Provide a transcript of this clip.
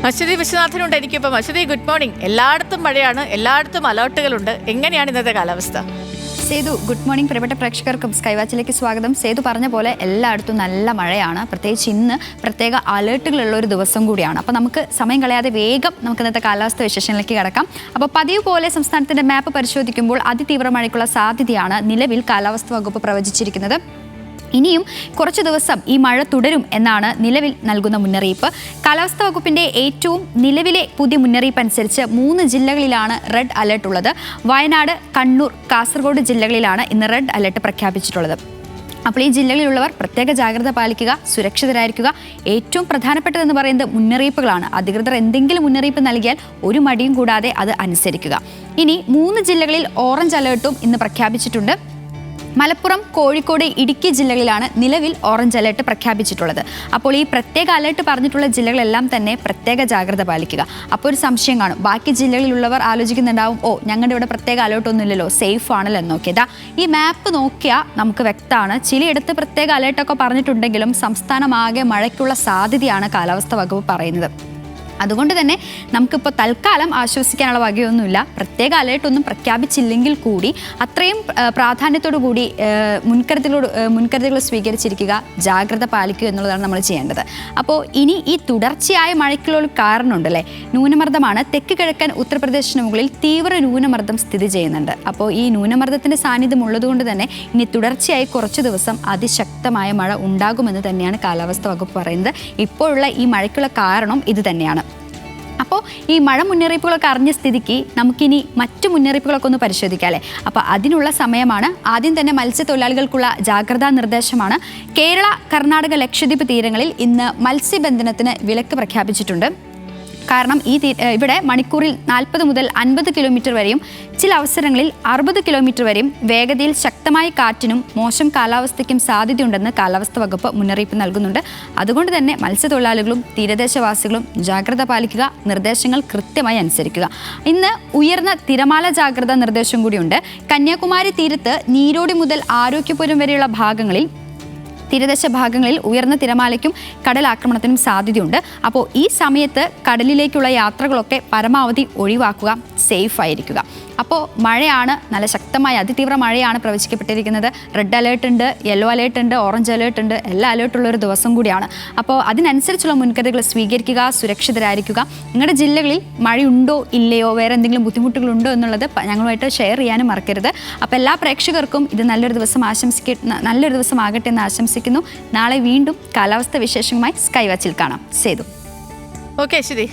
അശ്വതി വിശ്വനാഥനുണ്ട് എനിക്കിപ്പം. Aswathy, good morning. എല്ലായിടത്തും മഴയാണ്, എല്ലായിടത്തും അലേർട്ടുകളുണ്ട്. എങ്ങനെയാണ് ഇന്നത്തെ കാലാവസ്ഥ? Sethu, good morning. പ്രിയപ്പെട്ട പ്രേക്ഷകർക്കും സ്കൈവാച്ചിലേക്ക് സ്വാഗതം. സേതു പറഞ്ഞ പോലെ എല്ലായിടത്തും നല്ല മഴയാണ്. പ്രത്യേകിച്ച് ഇന്ന് പ്രത്യേക അലേർട്ടുകളുള്ള ഒരു ദിവസം കൂടിയാണ്. അപ്പോൾ നമുക്ക് സമയം കളയാതെ വേഗം നമുക്ക് ഇന്നത്തെ കാലാവസ്ഥ വിശേഷങ്ങളിലേക്ക് കിടക്കാം. അപ്പോൾ പതിവ് പോലെ സംസ്ഥാനത്തിൻ്റെ മാപ്പ് പരിശോധിക്കുമ്പോൾ അതിതീവ്ര മഴയ്ക്കുള്ള സാധ്യതയാണ് നിലവിൽ കാലാവസ്ഥാ വകുപ്പ് പ്രവചിച്ചിരിക്കുന്നത്. ഇനിയും കുറച്ച് ദിവസം ഈ മഴ തുടരും എന്നാണ് നിലവിൽ നൽകുന്ന മുന്നറിയിപ്പ്. കാലാവസ്ഥാ വകുപ്പിൻ്റെ ഏറ്റവും നിലവിലെ പുതിയ മുന്നറിയിപ്പ് അനുസരിച്ച് 3 ജില്ലകളിലാണ് റെഡ് അലർട്ട് ഉള്ളത്. വയനാട്, കണ്ണൂർ, കാസർഗോഡ് ജില്ലകളിലാണ് ഇന്ന് റെഡ് അലർട്ട് പ്രഖ്യാപിച്ചിട്ടുള്ളത്. അപ്പോൾ ഈ ജില്ലകളിലുള്ളവർ പ്രത്യേക ജാഗ്രത പാലിക്കുക, സുരക്ഷിതരായിരിക്കുക. ഏറ്റവും പ്രധാനപ്പെട്ടതെന്ന് പറയുന്നത് മുന്നറിയിപ്പുകളാണ്. അധികൃതർ എന്തെങ്കിലും മുന്നറിയിപ്പ് നൽകിയാൽ ഒരു മടിയും കൂടാതെ അത് അനുസരിക്കുക. ഇനി 3 ജില്ലകളിൽ ഓറഞ്ച് അലേർട്ടും ഇന്ന് പ്രഖ്യാപിച്ചിട്ടുണ്ട്. മലപ്പുറം, കോഴിക്കോട്, ഇടുക്കി ജില്ലകളിലാണ് നിലവിൽ ഓറഞ്ച് അലേർട്ട് പ്രഖ്യാപിച്ചിട്ടുള്ളത്. അപ്പോൾ ഈ പ്രത്യേക അലേർട്ട് പറഞ്ഞിട്ടുള്ള ജില്ലകളെല്ലാം തന്നെ പ്രത്യേക ജാഗ്രത പാലിക്കുക. അപ്പോൾ ഒരു സംശയം കാണും, ബാക്കി ജില്ലകളിലുള്ളവർ ആലോചിക്കുന്നുണ്ടാവും, ഞങ്ങളുടെ ഇവിടെ പ്രത്യേക അലേർട്ടൊന്നും ഇല്ലല്ലോ, സേഫ് ആണല്ലോ എന്ന് നോക്കിയതാ. ഈ മാപ്പ് നോക്കിയാൽ നമുക്ക് വ്യക്തമാണ്. ചിലയിടത്ത് പ്രത്യേക അലേർട്ടൊക്കെ പറഞ്ഞിട്ടുണ്ടെങ്കിലും സംസ്ഥാനമാകെ മഴയ്ക്കുള്ള സാധ്യതയാണ് കാലാവസ്ഥാ വകുപ്പ് പറയുന്നത്. അതുകൊണ്ട് തന്നെ നമുക്കിപ്പോൾ തൽക്കാലം ആശ്വസിക്കാനുള്ള വകയൊന്നുമില്ല. പ്രത്യേക അലേർട്ടൊന്നും പ്രഖ്യാപിച്ചില്ലെങ്കിൽ കൂടി അത്രയും പ്രാധാന്യത്തോടു കൂടി മുൻകരുതലുകൾ സ്വീകരിച്ചിരിക്കുക, ജാഗ്രത പാലിക്കുക എന്നുള്ളതാണ് നമ്മൾ ചെയ്യേണ്ടത്. അപ്പോൾ ഇനി ഈ തുടർച്ചയായ മഴയ്ക്കുള്ള ഒരു കാരണമുണ്ടല്ലേ, ന്യൂനമർദ്ദമാണ്. തെക്ക് കിഴക്കൻ ഉത്തർപ്രദേശിന് മുകളിൽ തീവ്ര ന്യൂനമർദ്ദം സ്ഥിതി ചെയ്യുന്നുണ്ട്. അപ്പോൾ ഈ ന്യൂനമർദ്ദത്തിൻ്റെ സാന്നിധ്യം ഉള്ളതുകൊണ്ട് തന്നെ ഇനി തുടർച്ചയായി കുറച്ച് ദിവസം അതിശക്തമായ മഴ ഉണ്ടാകുമെന്ന് തന്നെയാണ് കാലാവസ്ഥാ വകുപ്പ് പറയുന്നത്. ഇപ്പോഴുള്ള ഈ മഴയ്ക്കുള്ള കാരണം ഇത് തന്നെയാണ്. അപ്പോൾ ഈ മഴ മുന്നറിയിപ്പുകളൊക്കെ അറിഞ്ഞ സ്ഥിതിക്ക് നമുക്കിനി മറ്റു മുന്നറിയിപ്പുകളൊക്കെ ഒന്ന് പരിശോധിക്കാം അല്ലേ. അപ്പോൾ അതിനുള്ള സമയമാണ്. ആദ്യം തന്നെ മത്സ്യത്തൊഴിലാളികൾക്കുള്ള ജാഗ്രതാ നിർദ്ദേശമാണ്. കേരള, കർണാടക, ലക്ഷദ്വീപ് തീരങ്ങളിൽ ഇന്ന് മത്സ്യബന്ധനത്തിന് വിലക്ക് പ്രഖ്യാപിച്ചിട്ടുണ്ട്. കാരണം ഇവിടെ മണിക്കൂറിൽ 40 മുതൽ 50 കിലോമീറ്റർ വരെയും ചില അവസരങ്ങളിൽ 60 കിലോമീറ്റർ വരെയും വേഗതയിൽ ശക്തമായ കാറ്റിനും മോശം കാലാവസ്ഥയ്ക്കും സാധ്യതയുണ്ടെന്ന് കാലാവസ്ഥാ വകുപ്പ് മുന്നറിയിപ്പ് നൽകുന്നുണ്ട്. അതുകൊണ്ട് തന്നെ മത്സ്യത്തൊഴിലാളികളും തീരദേശവാസികളും ജാഗ്രത പാലിക്കുക, നിർദ്ദേശങ്ങൾ കൃത്യമായി അനുസരിക്കുക. ഇന്ന് ഉയർന്ന തിരമാല ജാഗ്രതാ നിർദ്ദേശം കൂടിയുണ്ട്. കന്യാകുമാരി തീരത്ത് നീരോടി മുതൽ ആരോഗ്യപുരം വരെയുള്ള ഭാഗങ്ങളിൽ, തീരദേശ ഭാഗങ്ങളിൽ ഉയർന്ന തിരമാലയ്ക്കും കടലാക്രമണത്തിനും സാധ്യതയുണ്ട്. അപ്പോൾ ഈ സമയത്ത് കടലിലേക്കുള്ള യാത്രകളൊക്കെ പരമാവധി ഒഴിവാക്കുക, സേഫ് ആയിരിക്കുക. അപ്പോൾ മഴയാണ്, നല്ല ശക്തമായ അതിതീവ്ര മഴയാണ് പ്രവചിക്കപ്പെട്ടിരിക്കുന്നത്. റെഡ് അലേർട്ട് ഉണ്ട്, യെല്ലോ അലേർട്ട് ഉണ്ട്, ഓറഞ്ച് അലേർട്ട് ഉണ്ട്. എല്ലാ അലേർട്ടുള്ള ഒരു ദിവസം കൂടിയാണ്. അപ്പോൾ അതിനനുസരിച്ചുള്ള മുൻകരുതലുകൾ സ്വീകരിക്കുക, സുരക്ഷിതരായിരിക്കുക. നിങ്ങളുടെ ജില്ലകളിൽ മഴയുണ്ടോ ഇല്ലയോ, വേറെ എന്തെങ്കിലും ബുദ്ധിമുട്ടുകളുണ്ടോ എന്നുള്ളത് ഞങ്ങളുമായിട്ട് ഷെയർ ചെയ്യാനും മറക്കരുത്. അപ്പോൾ എല്ലാ പ്രേക്ഷകർക്കും ഇത് നല്ലൊരു ദിവസം ആകട്ടെ എന്ന് ആശംസിക്കുന്നു. നാളെ വീണ്ടും കാലാവസ്ഥ വിശേഷങ്ങളുമായി സ്കൈ വാച്ചിൽ കാണാം. സേതു. ഓക്കെ, ശരി.